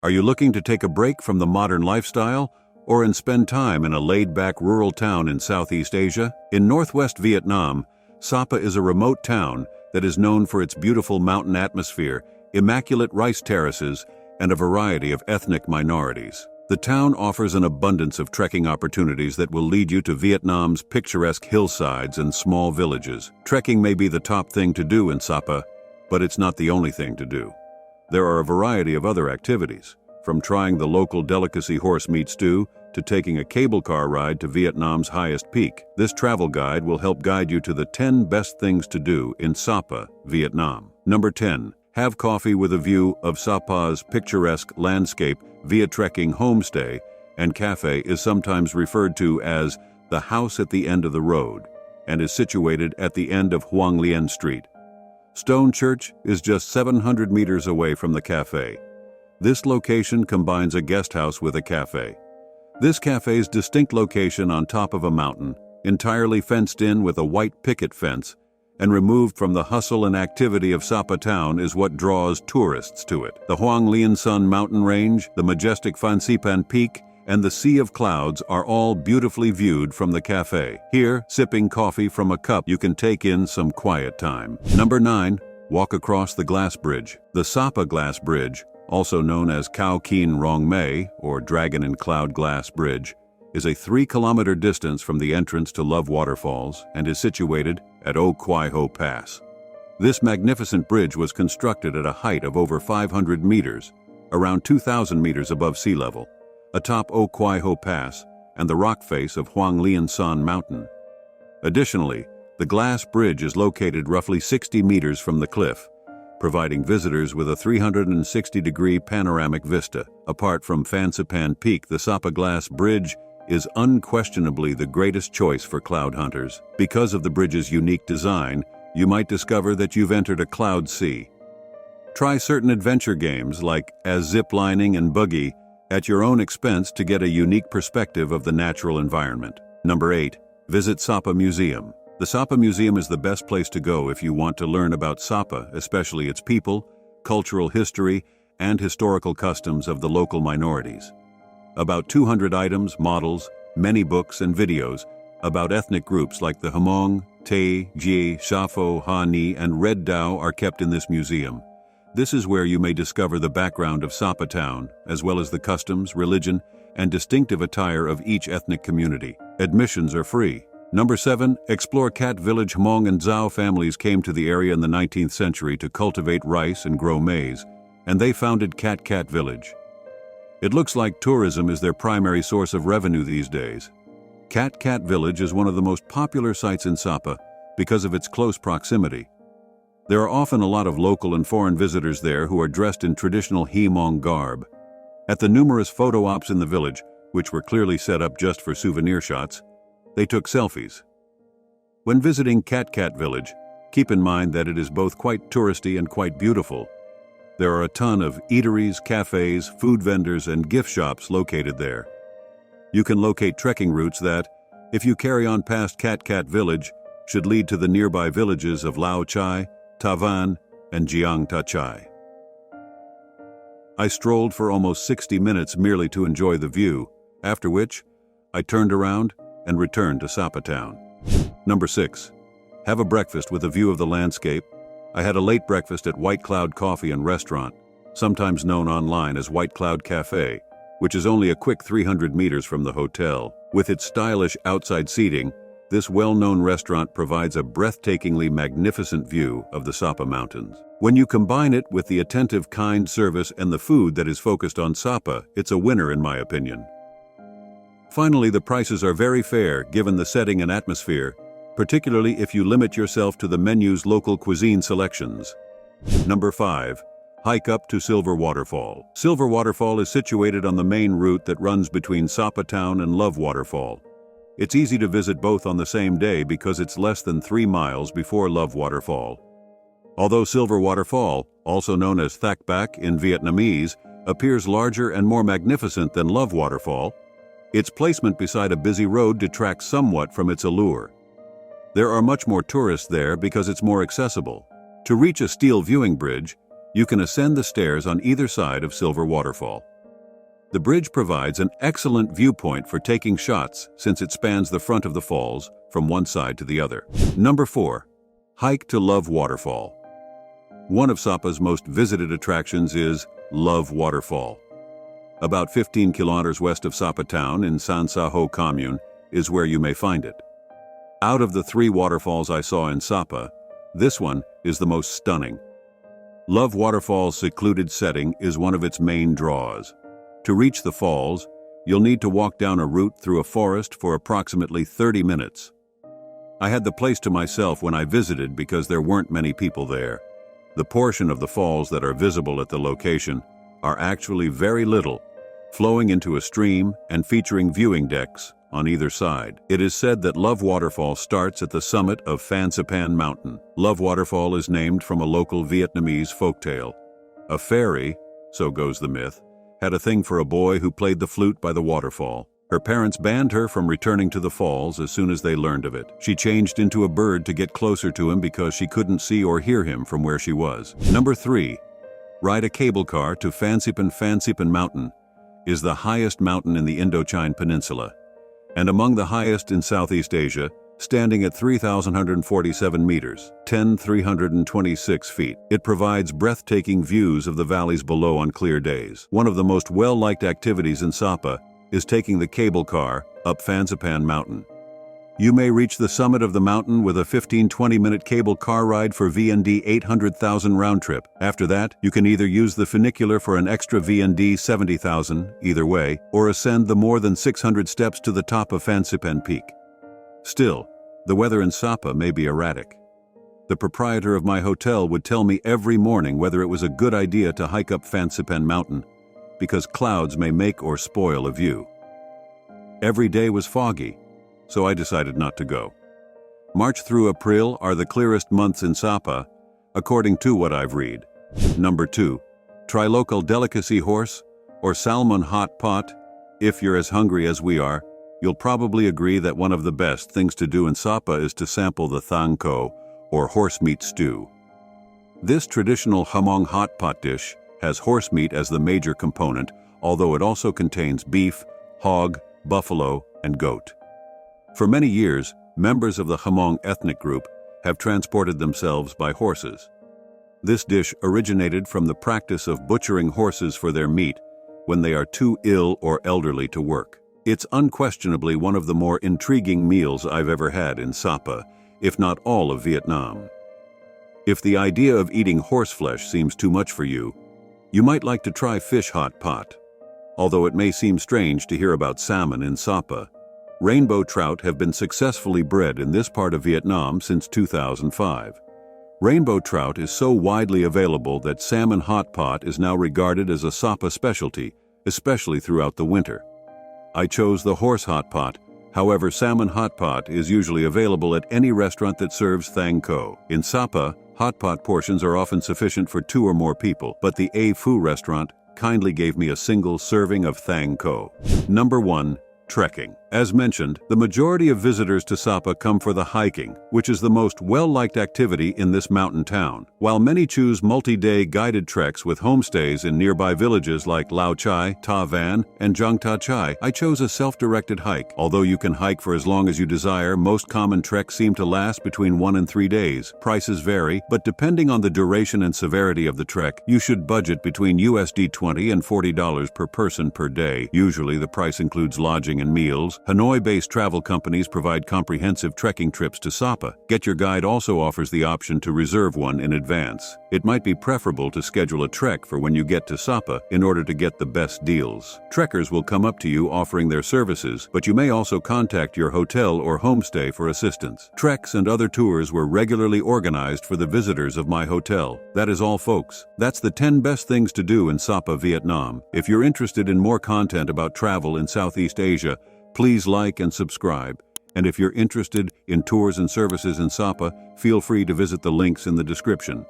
Are you looking to take a break from the modern lifestyle or spend time in a laid-back rural town in Southeast Asia? In northwest Vietnam, Sapa is a remote town that is known for its beautiful mountain atmosphere, immaculate rice terraces, and a variety of ethnic minorities. The town offers an abundance of trekking opportunities that will lead you to Vietnam's picturesque hillsides and small villages. Trekking may be the top thing to do in Sapa, but it's not the only thing to do. There are a variety of other activities, from trying the local delicacy horse meat stew to taking a cable car ride to Vietnam's highest peak. This travel guide will help guide you to the 10 best things to do in Sapa, Vietnam. Number 10. Have coffee with a view of Sapa's picturesque landscape. Viettrekking homestay and cafe is sometimes referred to as the house at the end of the road and is situated at the end of Hoang Lien Street. Stone Church is just 700 meters away from the cafe. This location combines a guest house with a cafe. This cafe's distinct location on top of a mountain, entirely fenced in with a white picket fence, and removed from the hustle and activity of Sapa town is what draws tourists to it. The Hoang Lien Son mountain range, the majestic Fansipan peak, and the sea of clouds are all beautifully viewed from the cafe. Here, sipping coffee from a cup, you can take in some quiet time. Number 9. Walk across the glass bridge. The Sapa Glass Bridge, also known as Khao Kien Rong Mei or Dragon and Cloud Glass Bridge, is a 3-kilometer distance from the entrance to Love Waterfalls and is situated at O Quai Ho Pass. This magnificent bridge was constructed at a height of over 500 meters, around 2,000 meters above sea level, atop O Quai Ho Pass and the rock face of Hoang Lien Son Mountain. Additionally, the glass bridge is located roughly 60 meters from the cliff, providing visitors with a 360-degree panoramic vista. Apart from Fansipan Peak, the Sapa Glass Bridge is unquestionably the greatest choice for cloud hunters. Because of the bridge's unique design, you might discover that you've entered a cloud sea. Try certain adventure games like ziplining and bungee at your own expense to get a unique perspective of the natural environment. Number 8. Visit Sapa Museum. The Sapa Museum is the best place to go if you want to learn about Sapa, especially its people, cultural history, and historical customs of the local minorities. About 200 items, models, many books, and videos about ethnic groups like the Hmong, Tay, Jie, Shafo, Hani, and Red Dao are kept in this museum. This is where you may discover the background of Sapa town, as well as the customs, religion, and distinctive attire of each ethnic community. Admissions are free. Number 7. Explore Cat Village. Hmong and Zhao families came to the area in the 19th century to cultivate rice and grow maize, and they founded Cat Village. It looks like tourism is their primary source of revenue these days. Cat Village is one of the most popular sites in Sapa because of its close proximity. There are often a lot of local and foreign visitors there who are dressed in traditional Hmong garb. At the numerous photo ops in the village, which were clearly set up just for souvenir shots, they took selfies. When visiting Cat Village, keep in mind that it is both quite touristy and quite beautiful. There are a ton of eateries, cafes, food vendors, and gift shops located there. You can locate trekking routes that, if you carry on past Cat Village, should lead to the nearby villages of Lao Chai, Ta Van, and Giang Ta Chai. I strolled for almost 60 minutes merely to enjoy the view, after which I turned around and returned to Sapa town. Number 6. Have a breakfast with a view of the landscape. I had a late breakfast at White Cloud Coffee and Restaurant, sometimes known online as White Cloud Cafe, which is only a quick 300 meters from the hotel. With its stylish outside seating, this well-known restaurant provides a breathtakingly magnificent view of the Sapa Mountains. When you combine it with the attentive, kind service and the food that is focused on Sapa, it's a winner in my opinion. Finally, the prices are very fair given the setting and atmosphere, particularly if you limit yourself to the menu's local cuisine selections. Number 5. Hike up to Silver Waterfall. Silver Waterfall is situated on the main route that runs between Sapa town and Love Waterfall. It's easy to visit both on the same day because it's less than 3 miles before Love Waterfall. Although Silver Waterfall, also known as Thác Bach in Vietnamese, appears larger and more magnificent than Love Waterfall, its placement beside a busy road detracts somewhat from its allure. There are much more tourists there because it's more accessible. To reach a steel viewing bridge, you can ascend the stairs on either side of Silver Waterfall. The bridge provides an excellent viewpoint for taking shots since it spans the front of the falls from one side to the other. Number 4. Hike to Love Waterfall. One of Sapa's most visited attractions is Love Waterfall. About 15 kilometers west of Sapa town in San Sa Ho commune is where you may find it. Out of the 3 waterfalls I saw in Sapa, this one is the most stunning. Love Waterfall's secluded setting is one of its main draws. To reach the falls, you'll need to walk down a route through a forest for approximately 30 minutes. I had the place to myself when I visited because there weren't many people there. The portion of the falls that are visible at the location are actually very little, flowing into a stream and featuring viewing decks on either side. It is said that Love Waterfall starts at the summit of Fansipan mountain. Love Waterfall is named from a local Vietnamese folktale. A fairy, so goes the myth, had a thing for a boy who played the flute by the waterfall. Her parents banned her from returning to the falls as soon as they learned of it. She changed into a bird to get closer to him because she couldn't see or hear him from where she was. Number 3. Ride a cable car to Fansipan. Fansipan Mountain is the highest mountain in the Indochine Peninsula, and among the highest in Southeast Asia, standing at 3,147 meters, 10,326 feet. It provides breathtaking views of the valleys below on clear days. One of the most well-liked activities in Sapa is taking the cable car up Fansipan Mountain. You may reach the summit of the mountain with a 15-20 minute cable car ride for VND 800,000 round trip. After that, you can either use the funicular for an extra VND 70,000, either way, or ascend the more than 600 steps to the top of Fansipan Peak. Still, the weather in Sapa may be erratic. The proprietor of my hotel would tell me every morning whether it was a good idea to hike up Fansipan Mountain, because clouds may make or spoil a view. Every day was foggy, so I decided not to go. March through April are the clearest months in Sapa, according to what I've read. Number 2. Try local delicacy horse or salmon hot pot. If you're as hungry as we are, you'll probably agree that one of the best things to do in Sapa is to sample the thang ko, or horse meat stew. This traditional Hmong hot pot dish has horse meat as the major component, although it also contains beef, hog, buffalo, and goat. For many years, members of the Hmong ethnic group have transported themselves by horses. This dish originated from the practice of butchering horses for their meat when they are too ill or elderly to work. It's unquestionably one of the more intriguing meals I've ever had in Sapa, if not all of Vietnam. If the idea of eating horse flesh seems too much for you, you might like to try fish hot pot. Although it may seem strange to hear about salmon in Sapa, rainbow trout have been successfully bred in this part of Vietnam since 2005. Rainbow trout is so widely available that salmon hot pot is now regarded as a Sapa specialty, especially throughout the winter. I chose the horse hot pot. However, salmon hot pot is usually available at any restaurant that serves thang ko. In Sapa, hot pot portions are often sufficient for 2 or more people, but the A Phu restaurant kindly gave me a single serving of thang ko. Number 1. Trekking. As mentioned, the majority of visitors to Sapa come for the hiking, which is the most well-liked activity in this mountain town. While many choose multi-day guided treks with homestays in nearby villages like Lao Chai, Ta Van, and Jang Ta Chai, I chose a self-directed hike. Although you can hike for as long as you desire, most common treks seem to last between 1 and 3 days. Prices vary, but depending on the duration and severity of the trek, you should budget between USD $20 and $40 per person per day. Usually the price includes lodging and meals. Hanoi-based travel companies provide comprehensive trekking trips to Sapa. Get Your Guide also offers the option to reserve one in advance. It might be preferable to schedule a trek for when you get to Sapa in order to get the best deals. Trekkers will come up to you offering their services, but you may also contact your hotel or homestay for assistance. Treks and other tours were regularly organized for the visitors of my hotel. That is all, folks. That's the 10 best things to do in Sapa, Vietnam. If you're interested in more content about travel in Southeast Asia, please like and subscribe. And if you're interested in tours and services in Sapa, feel free to visit the links in the description.